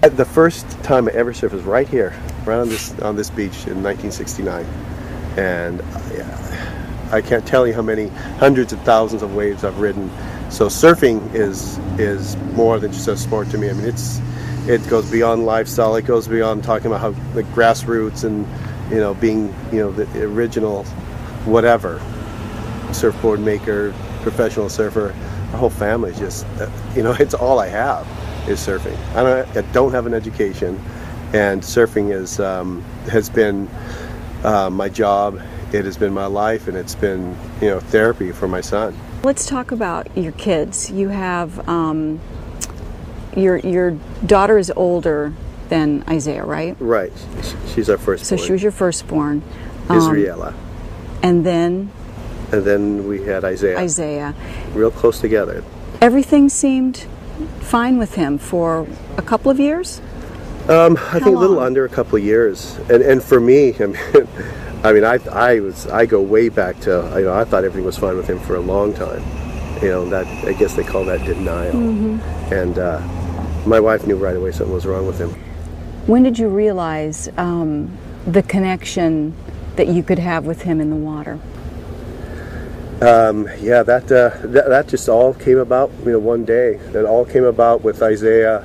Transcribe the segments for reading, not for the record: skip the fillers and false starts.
The first time I ever surfed was right here, right on this beach in 1969, and I can't tell you how many hundreds of thousands of waves I've ridden. So surfing is more than just a sport to me. I mean, it goes beyond lifestyle. It goes beyond talking about how the grassroots and being the original whatever surfboard maker, professional surfer. Our whole family is just it's all I have is surfing. I don't have an education, and surfing has been my job. It has been my life, and it's been therapy for my son. Let's talk about your kids. You have your daughter is older than Isaiah, right? Right. She's our firstborn. So she was your firstborn. Israela. And then we had Isaiah. Real close together. Everything seemed fine with him for a couple of years? I think a little under a couple of years. And for me, I go way back to, I thought everything was fine with him for a long time. That, I guess they call that denial. Mm-hmm. And my wife knew right away something was wrong with him. When did you realize the connection that you could have with him in the water? That just all came about, one day. It all came about with Isaiah,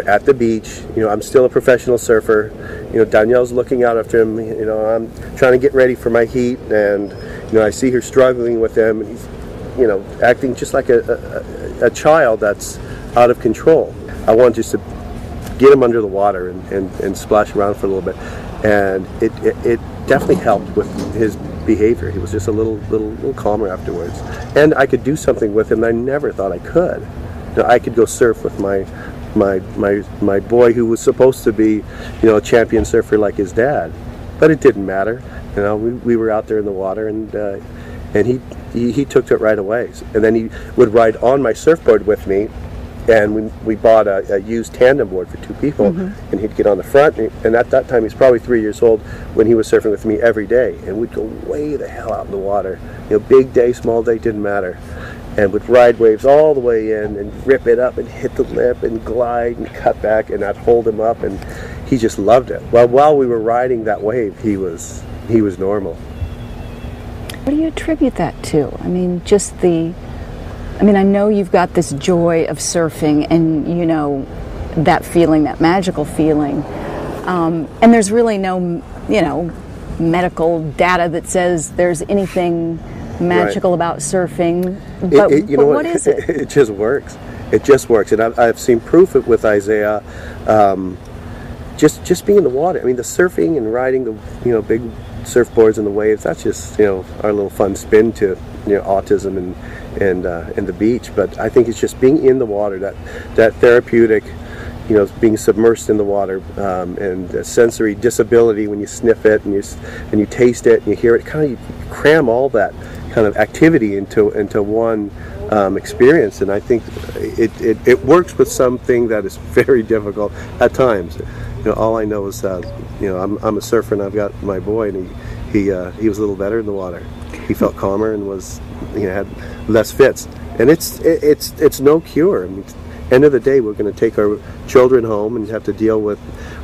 at the beach. I'm still a professional surfer. Danielle's looking out after him. I'm trying to get ready for my heat, and I see her struggling with him, and he's, acting just like a child that's out of control. I wanted just to get him under the water and splash around for a little bit, and it definitely helped with his behavior. He was just a little calmer afterwards, and I could do something with him that I never thought I could. I could go surf with my boy, who was supposed to be a champion surfer like his dad, but it didn't matter. We were out there in the water, and he took to it right away. And then he would ride on my surfboard with me, and we bought a used tandem board for two people, mm-hmm. and he'd get on the front, and at that time he's probably 3 years old when he was surfing with me every day, and we'd go way the hell out in the water. Big day, small day, didn't matter, and would ride waves all the way in and rip it up and hit the lip and glide and cut back, and I'd hold him up, and he just loved it. Well, while we were riding that wave, he was normal. What do you attribute that to? I know you've got this joy of surfing, and that feeling, that magical feeling, and there's really no medical data that says there's anything magical about surfing, but what is it? It just works. It just works, and I've seen proof of it with Isaiah. Just being in the water. The surfing and riding the big surfboards and the waves. That's just our little fun spin to autism and the beach. But I think it's just being in the water, that therapeutic, being submersed in the water, and sensory disability when you sniff it and you taste it and you hear it. Kind of cram all that kind of activity into one experience, and I think it works with something that is very difficult at times. All I know is I'm a surfer, and I've got my boy, and he was a little better in the water. He felt calmer and had less fits, and it's no cure. End of the day, we're going to take our children home and have to deal with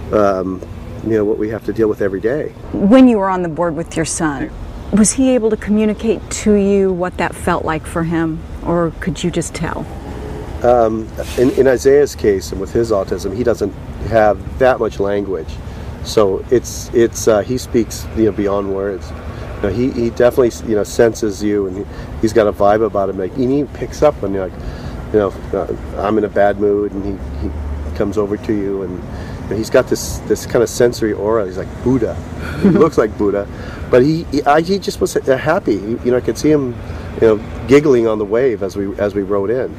what we have to deal with every day. When you were on the board with your son, was he able to communicate to you what that felt like for him, or could you just tell? In Isaiah's case, and with his autism, he doesn't have that much language, so it's he speaks beyond words. He definitely senses you, and he's got a vibe about him. And he picks up when you're I'm in a bad mood, and he comes over to you, and he's got this kind of sensory aura. He's like Buddha. He looks like Buddha, but he just was happy. I could see him giggling on the wave as we rode in.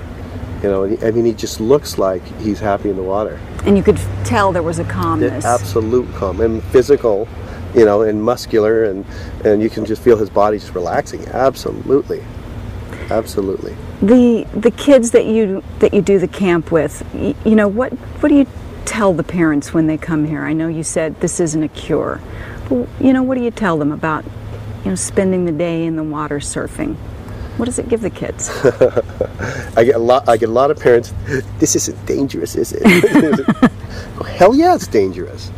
He just looks like he's happy in the water. And you could tell there was a calmness. Absolute calm, and physical, and muscular, and you can just feel his body just relaxing. Absolutely. The kids that you do the camp with, what do you tell the parents when they come here? I know you said this isn't a cure, but what do you tell them about spending the day in the water surfing? What does it give the kids? I get a lot of parents. This isn't dangerous, is it? Well, hell yeah, it's dangerous.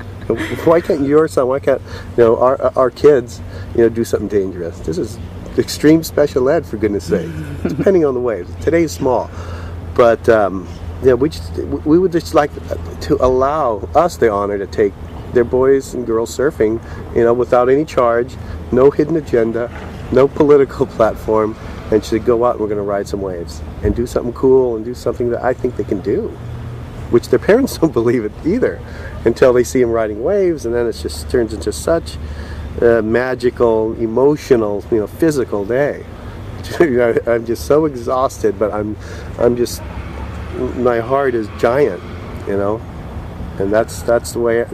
Why can't your son? Why can't our kids do something dangerous? This is extreme special ed, for goodness sake. Depending on the waves. Today's small, but we would just like to allow us the honor to take their boys and girls surfing, without any charge, no hidden agenda, no political platform, and should go out and we're going to ride some waves and do something cool and do something that I think they can do, which their parents don't believe it either until they see them riding waves, and then it just turns into such a magical, emotional, physical day. I'm just so exhausted, but I'm just, my heart is giant, and that's the way